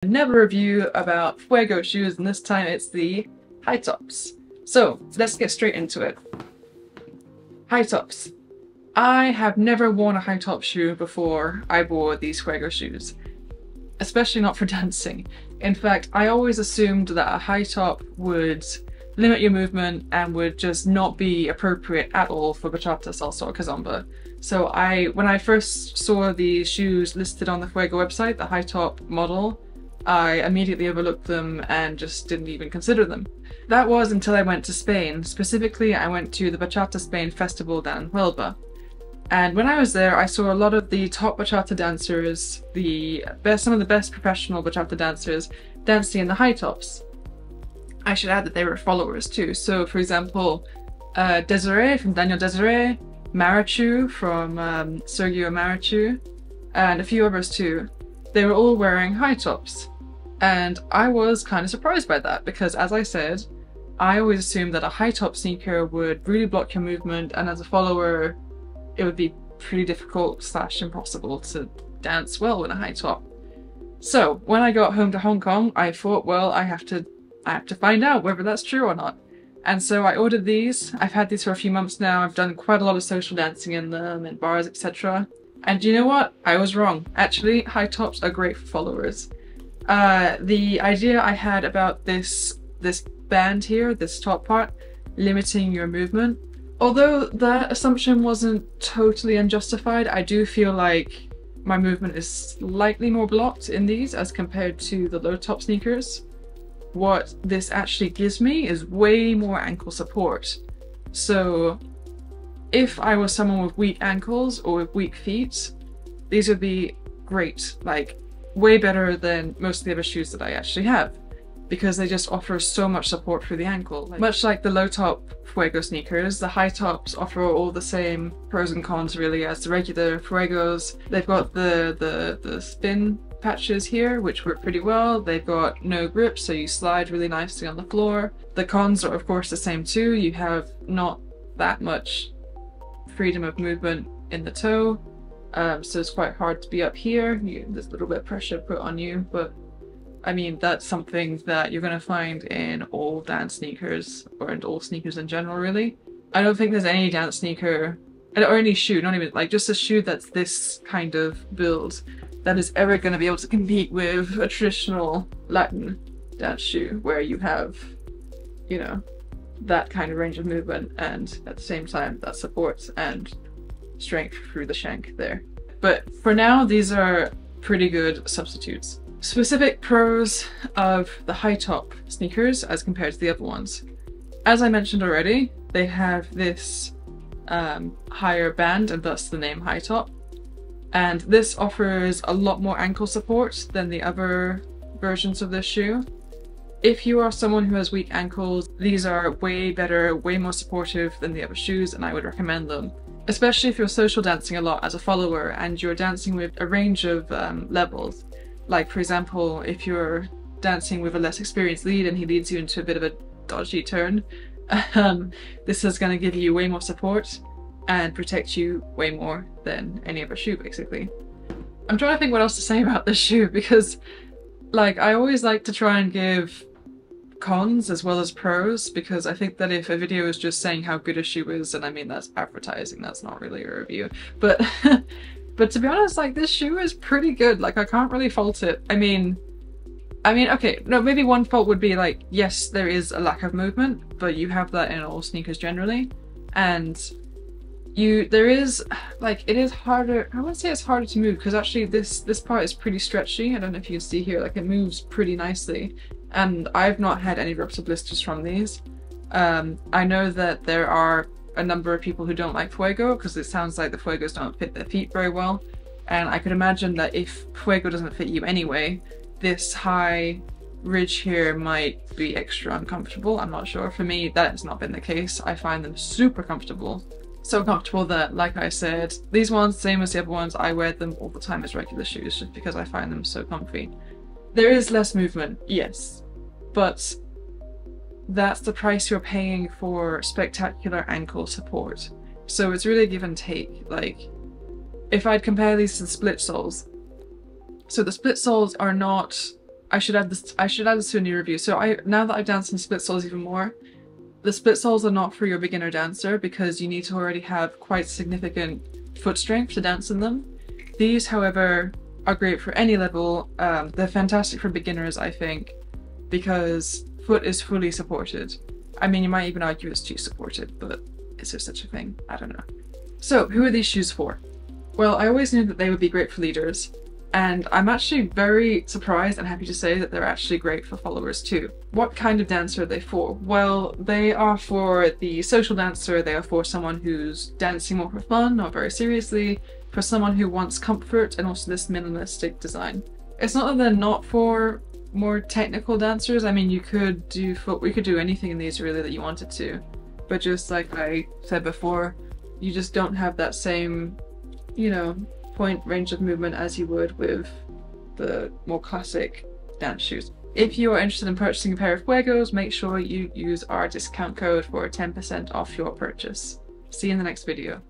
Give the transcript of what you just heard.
Another review about Fuego shoes, and this time it's the high tops. So let's get straight into it. High tops. I have never worn a high top shoe before I wore these Fuego shoes, especially not for dancing. In fact, I always assumed that a high top would limit your movement and would just not be appropriate at all for bachata, salsa, or kizomba. So when I first saw these shoes listed on the Fuego website, the high top model, I immediately overlooked them and just didn't even consider them. That was until I went to Spain. Specifically, I went to the Bachata Spain Festival down in Huevla. And when I was there, I saw a lot of the top bachata dancers, some of the best professional bachata dancers, dancing in the high tops. I should add that they were followers too. So for example, Desiree from Daniel y Desiree, Marichu from Sergio Marichu, and a few others too. They were all wearing high tops. And I was kind of surprised by that because, as I said, I always assumed that a high top sneaker would really block your movement, and as a follower, it would be pretty difficult / impossible to dance well in a high top. So when I got home to Hong Kong, I thought, well, I have to find out whether that's true or not. And so I ordered these. I've had these for a few months now. I've done quite a lot of social dancing in them, in bars, etc. And you know what? I was wrong. Actually, high tops are great for followers. The idea I had about this band here, this top part, limiting your movement, although that assumption wasn't totally unjustified, I do feel like my movement is slightly more blocked in these as compared to the low top sneakers. What this actually gives me is way more ankle support. So if I was someone with weak ankles or with weak feet, these would be great, like way better than most of the other shoes that I actually have, because they just offer so much support through the ankle. Much like the low top Fuego sneakers, the high tops offer all the same pros and cons really as the regular Fuegos. They've got the spin patches here, which work pretty well. They've got no grip, so you slide really nicely on the floor. The cons are of course the same too. You have not that much freedom of movement in the toe, so it's quite hard to be up here. There's a little bit of pressure put on you, but I mean, that's something that you're going to find in all dance sneakers, or in all sneakers in general really. I don't think there's any dance sneaker, or any shoe, not even like just a shoe that's this kind of build, that is ever going to be able to compete with a traditional Latin dance shoe where you have, you know, that kind of range of movement and at the same time that support and strength through the shank there. But for now, these are pretty good substitutes. Specific pros of the high top sneakers as compared to the other ones. As I mentioned already, they have this higher band and thus the name high top. And this offers a lot more ankle support than the other versions of this shoe. If you are someone who has weak ankles, these are way better, way more supportive than the other shoes, and I would recommend them. Especially if you're social dancing a lot as a follower and you're dancing with a range of levels. Like for example, if you're dancing with a less experienced lead and he leads you into a bit of a dodgy turn, this is going to give you way more support and protect you way more than any other shoe basically. I'm trying to think what else to say about this shoe because like I always like to try and give cons as well as pros, because I think that if a video is just saying how good a shoe is, and I mean that's advertising, that's not really a review, but but to be honest, like this shoe is pretty good. Like I can't really fault it. I mean okay, no, maybe one fault would be like, yes, there is a lack of movement, but you have that in all sneakers generally, and there is like, it is harder, I wouldn't say it's harder to move because actually this part is pretty stretchy. I don't know if you can see here, like it moves pretty nicely, and I've not had any rupture blisters from these. I know that there are a number of people who don't like Fuego because it sounds like the Fuegos don't fit their feet very well, and I could imagine that if Fuego doesn't fit you anyway, this high ridge here might be extra uncomfortable. I'm not sure. For me, that has not been the case. I find them super comfortable. So comfortable that, like I said, these ones, same as the other ones, I wear them all the time as regular shoes just because I find them so comfy. There is less movement, yes, but that's the price you're paying for spectacular ankle support. So it's really a give and take. Like, if I'd compare these to the split soles, so the split soles are not I should add this to a new review. So now that I've danced in split soles even more, the split soles are not for your beginner dancer because you need to already have quite significant foot strength to dance in them. These, however, are great for any level. They're fantastic for beginners, I think, because foot is fully supported. I mean, you might even argue it's too supported, but is there such a thing? I don't know. So, who are these shoes for? Well, I always knew that they would be great for leaders, and I'm actually very surprised and happy to say that they're actually great for followers too. What kind of dancer are they for? Well, they are for the social dancer, they are for someone who's dancing more for fun or very seriously, for someone who wants comfort and also this minimalistic design. It's not that they're not for more technical dancers. I mean, we could do anything in these really that you wanted to, but just like I said before, you just don't have that same, you know, point range of movement as you would with the more classic dance shoes. If you are interested in purchasing a pair of Fuegos, make sure you use our discount code for 10% off your purchase. See you in the next video.